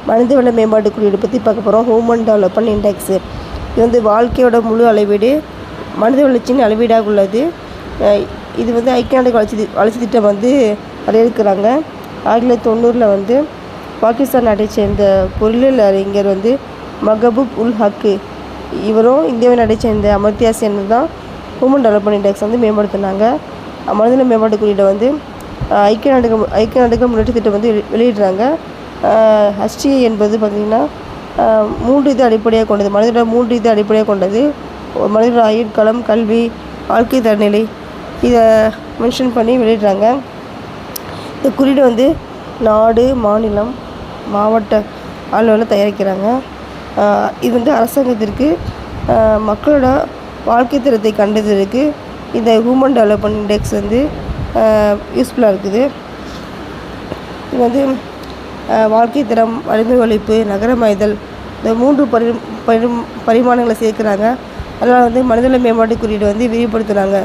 மனிதவள மேம்பாட்டு குறியீடு பற்றி பார்க்க போகிறோம். Human development index. இது வந்து வாழ்க்கையோட முழு அளவீடு, மனித வளர்ச்சியின் அளவீடாக உள்ளது. இது வந்து ஐக்கிய நாடுகள் வளர்ச்சி திட்டம் வந்து வரையறுக்கிறாங்க. 1990 வந்து பாகிஸ்தான் நாட்டை சேர்ந்த பொருளியல் அறிஞர் வந்து மகபூப் உல் ஹக்கு இவரும் இந்தியாவை நாட்டை சேர்ந்த அமர்த்தியா சென் தான் ஹியூமன் டெவலப்மெண்ட் இண்டெக்ஸ் வந்து மேம்படுத்தினாங்க. மனிதநல மேம்பாட்டு குறியீடை வந்து ஐக்கிய நாடுகள் முன்னேற்ற திட்டம் வந்து வெளியிடுறாங்க. HTA என்பது பார்த்திங்கன்னா 3 இது அடிப்படையாக கொண்டது. மனிதனோட 3 இது அடிப்படையாக கொண்டது. மனிதனோட ஆயுட்காலம், கல்வி, வாழ்க்கை தரநிலை இதை மென்ஷன் பண்ணி வெளியிடுறாங்க. இந்த குறியீடு வந்து நாடு, மாநிலம், மாவட்ட அளவில் தயாரிக்கிறாங்க. இது வந்து அரசாங்கத்திற்கு மக்களோட வாழ்க்கை தரத்தை கண்டதற்கு இந்த ஹியூமன் டெவலப்மெண்ட் இண்டெக்ஸ் வந்து யூஸ்ஃபுல்லாக இருக்குது. இது வந்து வாழ்க்கை தரம், வறுமை ஒழிப்பு, நகரமயதல் இந்த 3 பரிமாணங்களை சேர்க்குறாங்க. அதனால் வந்து மனிதநல மேம்பாட்டு குறியீடு வந்து விரிவுபடுத்துகிறாங்க.